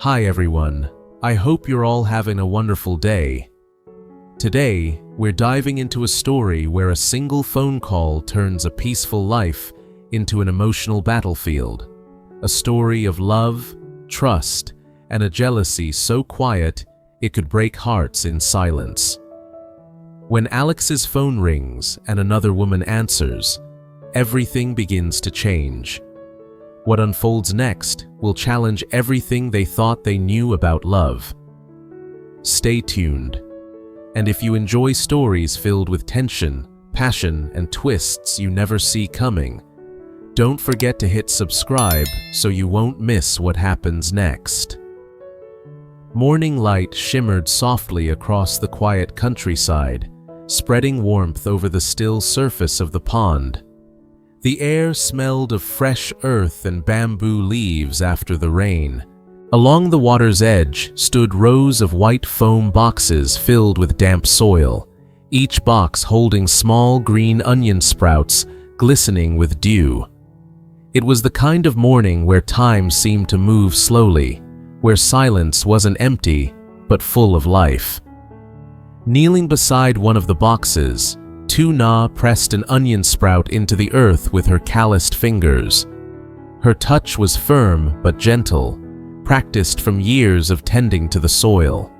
Hi everyone, I hope you're all having a wonderful day. Today, we're diving into a story where a single phone call turns a peaceful life into an emotional battlefield. A story of love, trust, and a jealousy so quiet it could break hearts in silence. When Alex's phone rings and another woman answers, everything begins to change. What unfolds next will challenge everything they thought they knew about love. Stay tuned. And if you enjoy stories filled with tension, passion, and twists you never see coming, don't forget to hit subscribe so you won't miss what happens next. Morning light shimmered softly across the quiet countryside, spreading warmth over the still surface of the pond. The air smelled of fresh earth and bamboo leaves after the rain. Along the water's edge stood rows of white foam boxes filled with damp soil, each box holding small green onion sprouts glistening with dew. It was the kind of morning where time seemed to move slowly, where silence wasn't empty but full of life. Kneeling beside one of the boxes, Lytuna pressed an onion sprout into the earth with her calloused fingers. Her touch was firm but gentle, practiced from years of tending to the soil.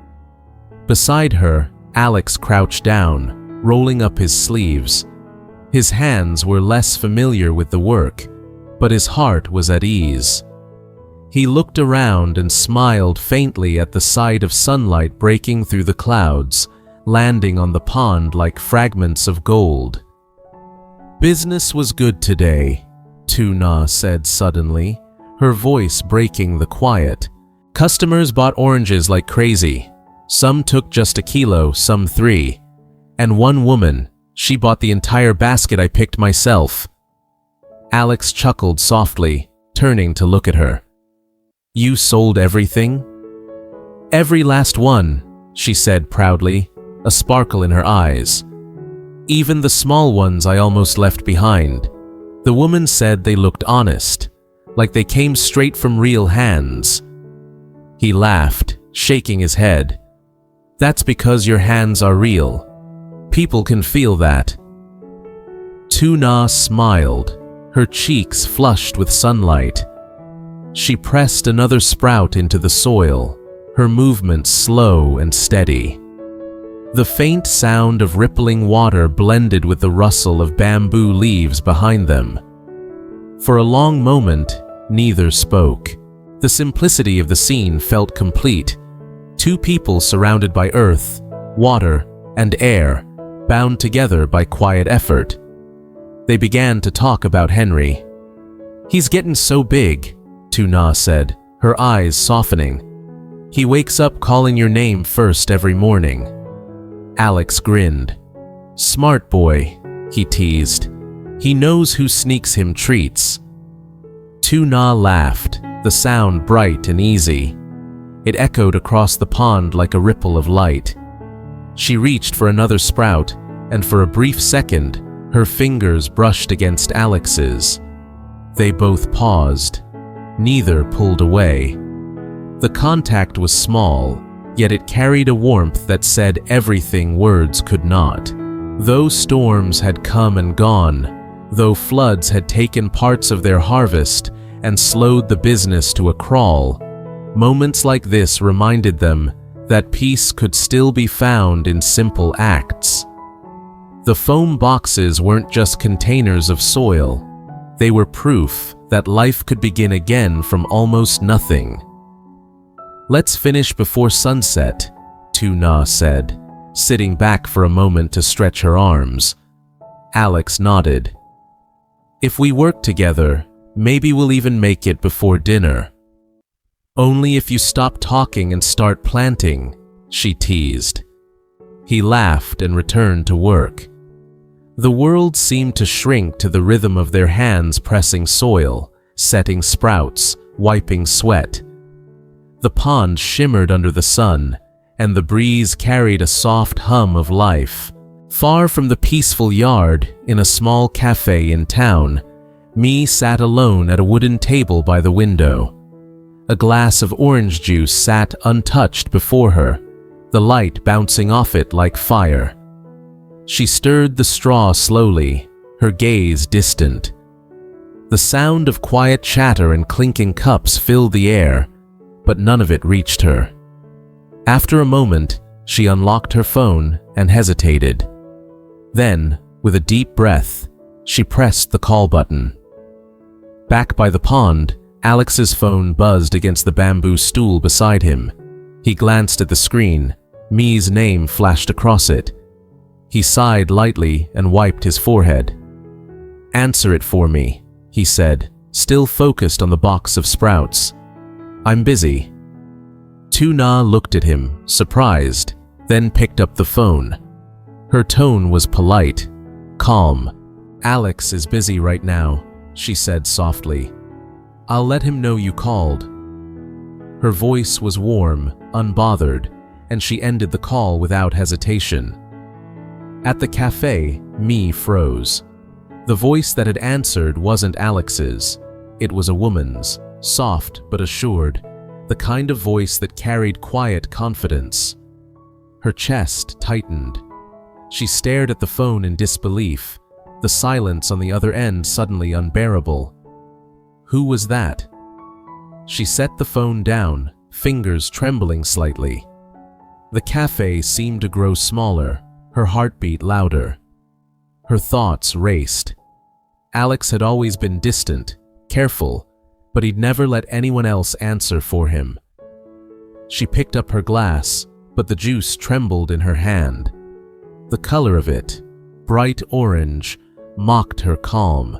Beside her, Alex crouched down, rolling up his sleeves. His hands were less familiar with the work, but his heart was at ease. He looked around and smiled faintly at the sight of sunlight breaking through the clouds, landing on the pond like fragments of gold. "Business was good today," Lytuna said suddenly, her voice breaking the quiet. "Customers bought oranges like crazy. Some took just a kilo, some 3. And one woman, she bought the entire basket I picked myself." Alex chuckled softly, turning to look at her. "You sold everything?" "Every last one," she said proudly, a sparkle in her eyes. "Even the small ones I almost left behind." The woman said they looked honest, like they came straight from real hands. He laughed, shaking his head. "That's because your hands are real. People can feel that." Lytuna smiled, her cheeks flushed with sunlight. She pressed another sprout into the soil, her movements slow and steady. The faint sound of rippling water blended with the rustle of bamboo leaves behind them. For a long moment, neither spoke. The simplicity of the scene felt complete. Two people surrounded by earth, water, and air, bound together by quiet effort. They began to talk about Henry. "He's getting so big," Lytuna said, her eyes softening. "He wakes up calling your name first every morning." Alex grinned. "Smart boy," he teased. "He knows who sneaks him treats." Lytuna laughed, the sound bright and easy. It echoed across the pond like a ripple of light. She reached for another sprout, and for a brief second, her fingers brushed against Alex's. They both paused. Neither pulled away. The contact was small, yet it carried a warmth that said everything words could not. Though storms had come and gone, though floods had taken parts of their harvest and slowed the business to a crawl, moments like this reminded them that peace could still be found in simple acts. The foam boxes weren't just containers of soil. They were proof that life could begin again from almost nothing. "Let's finish before sunset," Lytuna said, sitting back for a moment to stretch her arms. Alex nodded. "If we work together, maybe we'll even make it before dinner." "Only if you stop talking and start planting," she teased. He laughed and returned to work. The world seemed to shrink to the rhythm of their hands pressing soil, setting sprouts, wiping sweat. The pond shimmered under the sun, and the breeze carried a soft hum of life. Far from the peaceful yard, in a small cafe in town, Me sat alone at a wooden table by the window. A glass of orange juice sat untouched before her, the light bouncing off it like fire. She stirred the straw slowly, her gaze distant. The sound of quiet chatter and clinking cups filled the air, but none of it reached her. After a moment, she unlocked her phone and hesitated. Then, with a deep breath, she pressed the call button. Back by the pond, Alex's phone buzzed against the bamboo stool beside him. He glanced at the screen. Mi's name flashed across it. He sighed lightly and wiped his forehead. "Answer it for me," he said, still focused on the box of sprouts. "I'm busy." Lytuna looked at him, surprised, then picked up the phone. Her tone was polite, calm. "Alex is busy right now," she said softly. "I'll let him know you called." Her voice was warm, unbothered, and she ended the call without hesitation. At the cafe, Mi froze. The voice that had answered wasn't Alex's. It was a woman's, soft but assured, the kind of voice that carried quiet confidence. Her chest tightened. She stared at the phone in disbelief, the silence on the other end suddenly unbearable. Who was that? She set the phone down, fingers trembling slightly. The cafe seemed to grow smaller, her heartbeat louder. Her thoughts raced. Alex had always been distant, careful, but he'd never let anyone else answer for him. She picked up her glass, but the juice trembled in her hand. The color of it, bright orange, mocked her calm.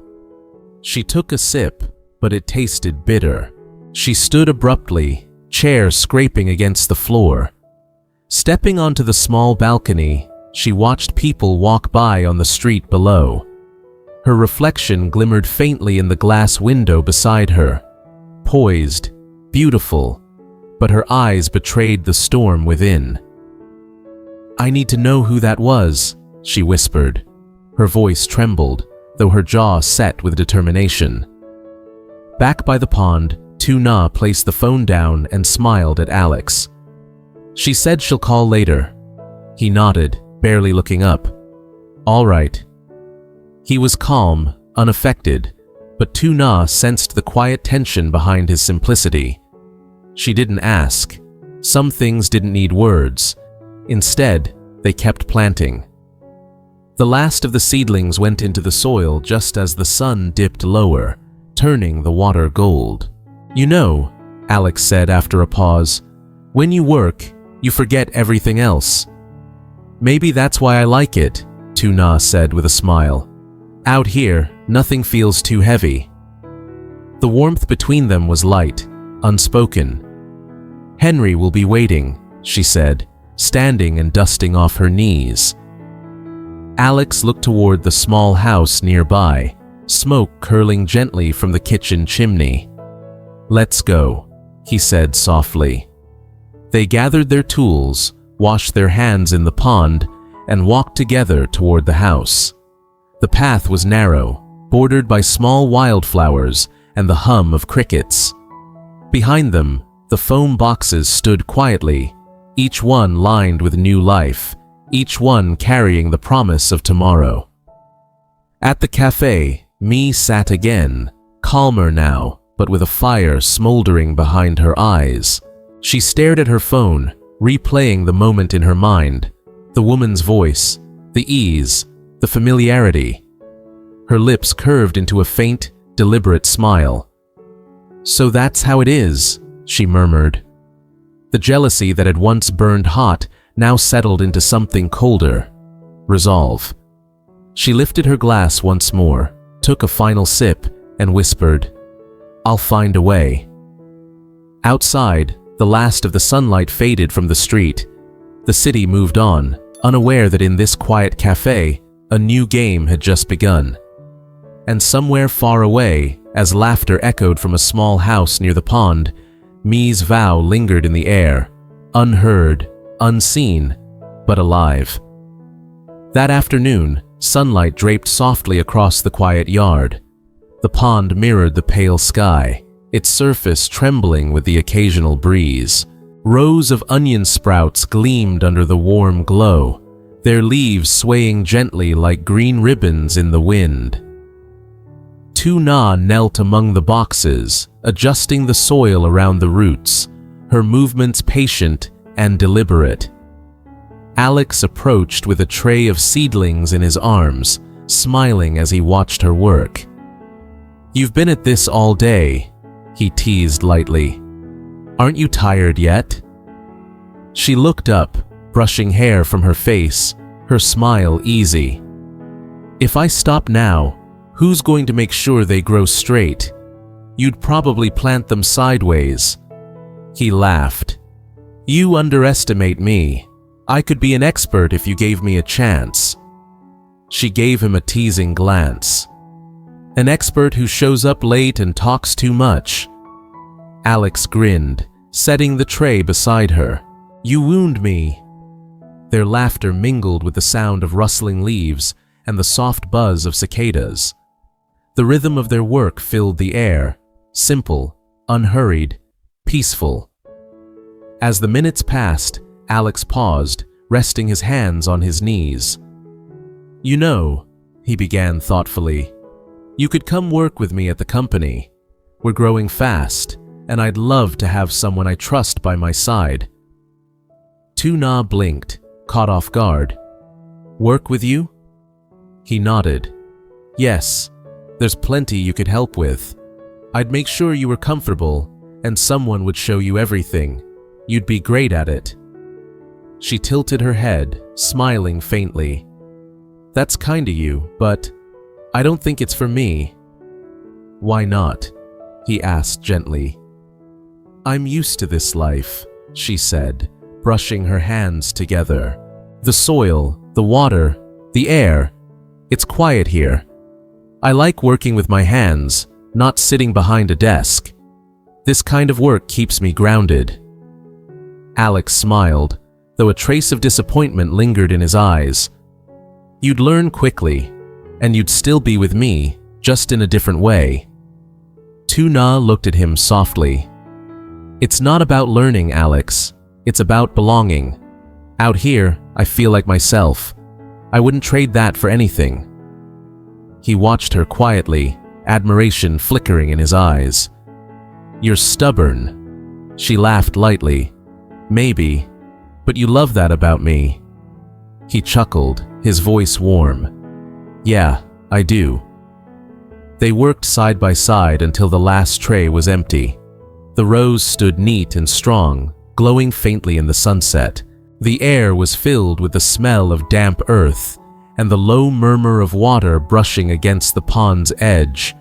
She took a sip, but it tasted bitter. She stood abruptly, chair scraping against the floor. Stepping onto the small balcony, she watched people walk by on the street below. Her reflection glimmered faintly in the glass window beside her, poised, beautiful, but her eyes betrayed the storm within. "I need to know who that was," she whispered. Her voice trembled, though her jaw set with determination. Back by the pond, Lytuna placed the phone down and smiled at Alex. "She said she'll call later." He nodded, barely looking up. "All right." He was calm, unaffected, but Lytuna sensed the quiet tension behind his simplicity. She didn't ask. Some things didn't need words. Instead, they kept planting. The last of the seedlings went into the soil just as the sun dipped lower, turning the water gold. "You know," Alex said after a pause, "when you work, you forget everything else." "Maybe that's why I like it," Lytuna said with a smile. "Out here, nothing feels too heavy." The warmth between them was light, unspoken. "Henry will be waiting," she said, standing and dusting off her knees. Alex looked toward the small house nearby, smoke curling gently from the kitchen chimney. "Let's go," he said softly. They gathered their tools, washed their hands in the pond, and walked together toward the house. The path was narrow, bordered by small wildflowers and the hum of crickets. Behind them, the foam boxes stood quietly, each one lined with new life, each one carrying the promise of tomorrow. At the cafe, Mi sat again, calmer now, but with a fire smoldering behind her eyes. She stared at her phone, replaying the moment in her mind, the woman's voice, the ease, the familiarity. Her lips curved into a faint, deliberate smile. "So that's how it is," she murmured. The jealousy that had once burned hot now settled into something colder. Resolve. She lifted her glass once more, took a final sip, and whispered, "I'll find a way." Outside, the last of the sunlight faded from the street. The city moved on, unaware that in this quiet cafe, a new game had just begun. And somewhere far away, as laughter echoed from a small house near the pond, Mi's vow lingered in the air, unheard, unseen, but alive. That afternoon, sunlight draped softly across the quiet yard. The pond mirrored the pale sky, its surface trembling with the occasional breeze. Rows of onion sprouts gleamed under the warm glow, their leaves swaying gently like green ribbons in the wind. Lytuna knelt among the boxes, adjusting the soil around the roots, her movements patient and deliberate. Alex approached with a tray of seedlings in his arms, smiling as he watched her work. "You've been at this all day," he teased lightly. "Aren't you tired yet?" She looked up, brushing hair from her face, her smile easy. "If I stop now, who's going to make sure they grow straight? You'd probably plant them sideways." He laughed. "You underestimate me. I could be an expert if you gave me a chance." She gave him a teasing glance. "An expert who shows up late and talks too much." Alex grinned, setting the tray beside her. "You wound me." Their laughter mingled with the sound of rustling leaves and the soft buzz of cicadas. The rhythm of their work filled the air, simple, unhurried, peaceful. As the minutes passed, Alex paused, resting his hands on his knees. "You know," he began thoughtfully, "you could come work with me at the company. We're growing fast, and I'd love to have someone I trust by my side." Lytuna blinked, caught off guard. "Work with you?" He nodded. "Yes, there's plenty you could help with. I'd make sure you were comfortable, and someone would show you everything. You'd be great at it." She tilted her head, smiling faintly. "That's kind of you, but I don't think it's for me." "Why not?" he asked gently. "I'm used to this life," she said, brushing her hands together. "The soil, the water, the air. It's quiet here. I like working with my hands, not sitting behind a desk. This kind of work keeps me grounded." Alex smiled, though a trace of disappointment lingered in his eyes. "You'd learn quickly, and you'd still be with me, just in a different way." Lytuna looked at him softly. "It's not about learning, Alex. It's about belonging. Out here, I feel like myself. I wouldn't trade that for anything." He watched her quietly, admiration flickering in his eyes. "You're stubborn." She laughed lightly. "Maybe, but you love that about me." He chuckled, his voice warm. "Yeah, I do." They worked side by side until the last tray was empty. The rows stood neat and strong, glowing faintly in the sunset. The air was filled with the smell of damp earth and the low murmur of water brushing against the pond's edge.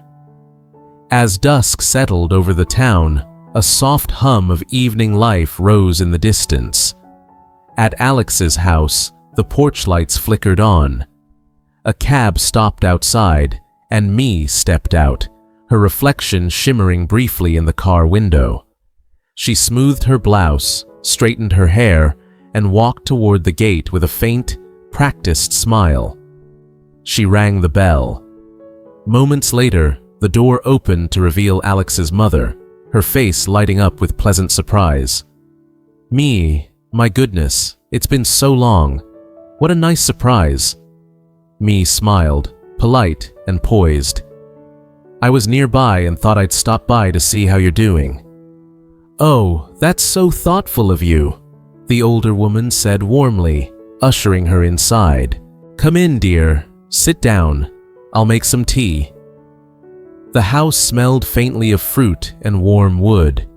As dusk settled over the town, a soft hum of evening life rose in the distance. At Alex's house, the porch lights flickered on. A cab stopped outside, and Mee stepped out, her reflection shimmering briefly in the car window. She smoothed her blouse, straightened her hair, and walked toward the gate with a faint, practiced smile. She rang the bell. Moments later, the door opened to reveal Alex's mother, her face lighting up with pleasant surprise. "Mee, my goodness, it's been so long. What a nice surprise." Mee smiled, polite and poised. "I was nearby and thought I'd stop by to see how you're doing." "Oh, that's so thoughtful of you," the older woman said warmly, ushering her inside. "Come in, dear. Sit down. I'll make some tea." The house smelled faintly of fruit and warm wood.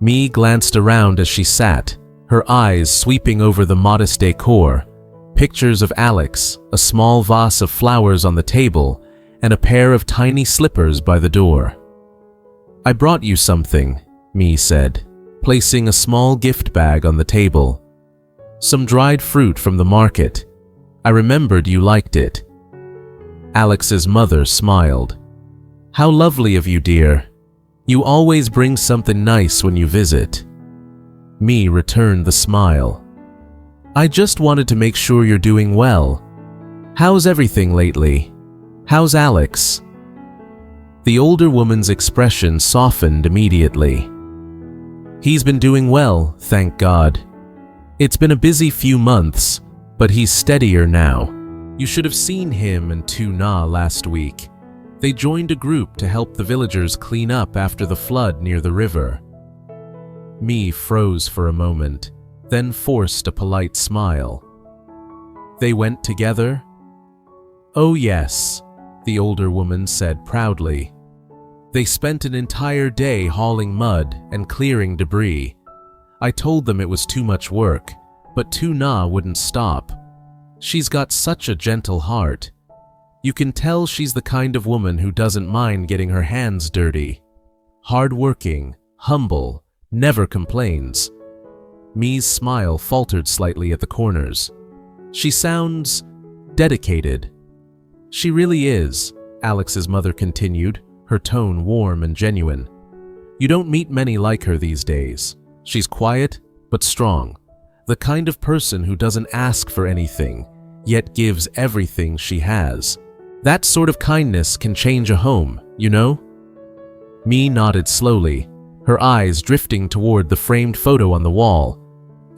Mee glanced around as she sat, her eyes sweeping over the modest decor, pictures of Alex, a small vase of flowers on the table, and a pair of tiny slippers by the door. "I brought you something," Mee said, placing a small gift bag on the table. "Some dried fruit from the market. I remembered you liked it." Alex's mother smiled. "How lovely of you, dear. You always bring something nice when you visit." Mee returned the smile. "I just wanted to make sure you're doing well. How's everything lately? How's Alex?" The older woman's expression softened immediately. He's been doing well, thank God. It's been a busy few months, but he's steadier now. You should have seen him and Lytuna last week. They joined a group to help the villagers clean up after the flood near the river. Me froze for a moment, then forced a polite smile. They went together? Oh yes, the older woman said proudly. They spent an entire day hauling mud and clearing debris. I told them it was too much work, but Lytuna wouldn't stop. She's got such a gentle heart. You can tell she's the kind of woman who doesn't mind getting her hands dirty. Hardworking, humble, never complains. Me's smile faltered slightly at the corners. She sounds dedicated. She really is, Alex's mother continued, her tone warm and genuine. You don't meet many like her these days. She's quiet, but strong. The kind of person who doesn't ask for anything, yet gives everything she has. That sort of kindness can change a home, you know? Me nodded slowly, her eyes drifting toward the framed photo on the wall.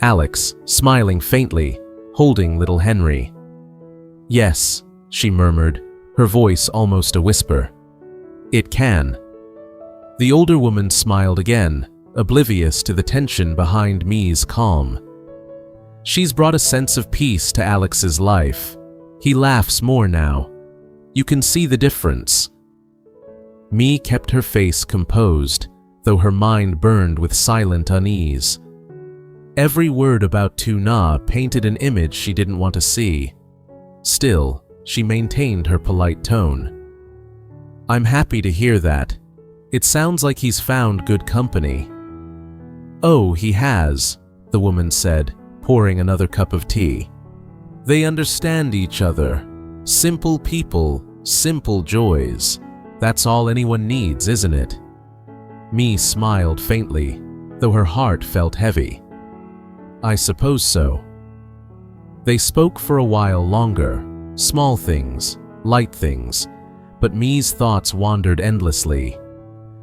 Alex, smiling faintly, holding little Henry. Yes, she murmured, her voice almost a whisper. It can. The older woman smiled again, oblivious to the tension behind Me's calm. She's brought a sense of peace to Alex's life. He laughs more now. You can see the difference. Me kept her face composed, though her mind burned with silent unease. Every word about Lytuna painted an image she didn't want to see. Still, she maintained her polite tone. I'm happy to hear that. It sounds like he's found good company. Oh, he has, the woman said, pouring another cup of tea. They understand each other. Simple people, simple joys. That's all anyone needs, isn't it? Me smiled faintly, though her heart felt heavy. I suppose so. They spoke for a while longer, small things, light things, but Me's thoughts wandered endlessly.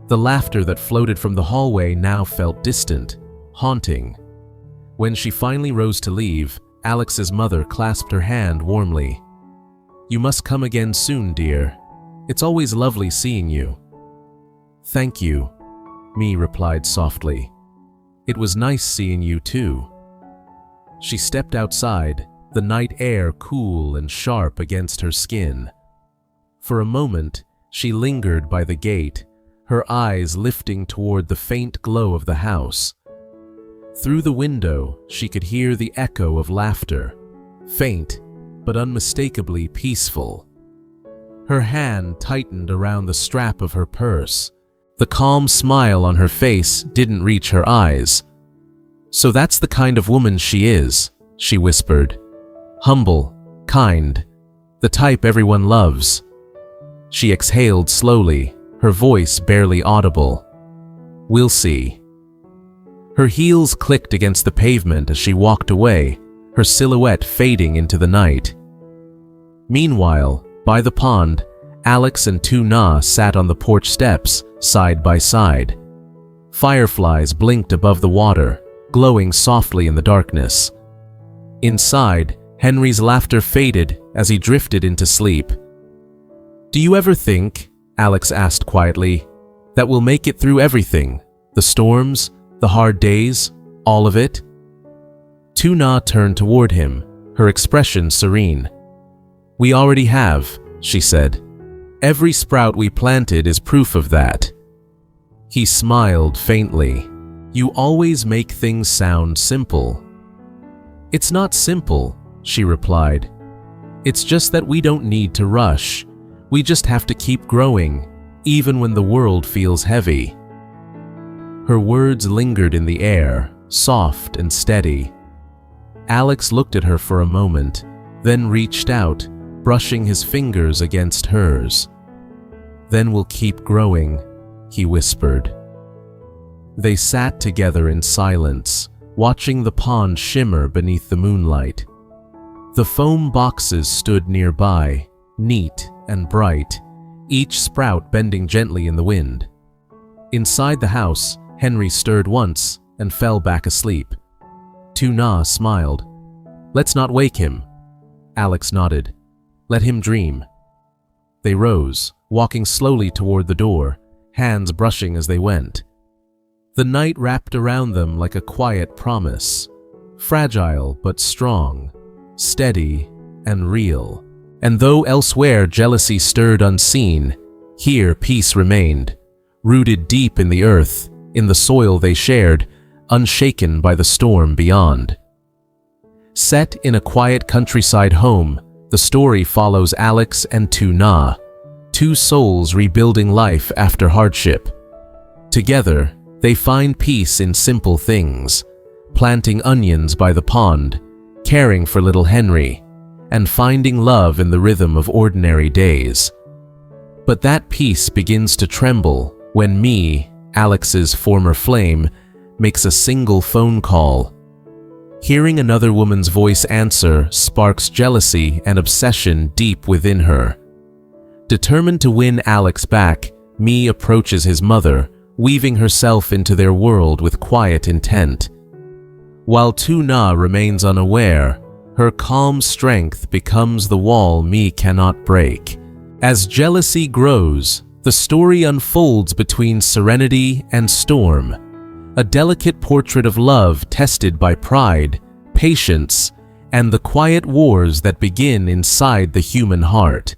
The laughter that floated from the hallway now felt distant, haunting. When she finally rose to leave, Alex's mother clasped her hand warmly. You must come again soon, dear. It's always lovely seeing you. Thank you, Me replied softly. It was nice seeing you too. She stepped outside, the night air cool and sharp against her skin. For a moment, she lingered by the gate, her eyes lifting toward the faint glow of the house. Through the window, she could hear the echo of laughter, faint but unmistakably peaceful. Her hand tightened around the strap of her purse. The calm smile on her face didn't reach her eyes. So that's the kind of woman she is, she whispered. Humble, kind, the type everyone loves. She exhaled slowly, her voice barely audible. We'll see. Her heels clicked against the pavement as she walked away, her silhouette fading into the night. Meanwhile, by the pond, Alex and Lytuna sat on the porch steps, side by side. Fireflies blinked above the water, glowing softly in the darkness. Inside, Henry's laughter faded as he drifted into sleep. Do you ever think, Alex asked quietly, that we'll make it through everything, the storms, the hard days, all of it? Lytuna turned toward him, her expression serene. We already have, she said. Every sprout we planted is proof of that. He smiled faintly. You always make things sound simple. It's not simple, she replied. It's just that we don't need to rush. We just have to keep growing, even when the world feels heavy. Her words lingered in the air, soft and steady. Alex looked at her for a moment, then reached out, brushing his fingers against hers. Then we'll keep growing, he whispered. They sat together in silence, watching the pond shimmer beneath the moonlight. The foam boxes stood nearby, neat and bright, each sprout bending gently in the wind. Inside the house, Henry stirred once and fell back asleep. Tuna smiled. "Let's not wake him." Alex nodded. "Let him dream." They rose, walking slowly toward the door, hands brushing as they went. The night wrapped around them like a quiet promise, fragile but strong, steady and real. And though elsewhere jealousy stirred unseen, here peace remained, rooted deep in the earth, in the soil they shared, unshaken by the storm beyond. Set in a quiet countryside home, the story follows Alex and Tuna, two souls rebuilding life after hardship. Together, they find peace in simple things, planting onions by the pond, caring for little Henry, and finding love in the rhythm of ordinary days. But that peace begins to tremble when me, Alex's former flame, makes a single phone call. Hearing another woman's voice answer sparks jealousy and obsession deep within her. Determined to win Alex back, me approaches his mother, weaving herself into their world with quiet intent. While Tuna remains unaware, her calm strength becomes the wall me cannot break. As jealousy grows, the story unfolds between serenity and storm, a delicate portrait of love tested by pride, patience, and the quiet wars that begin inside the human heart.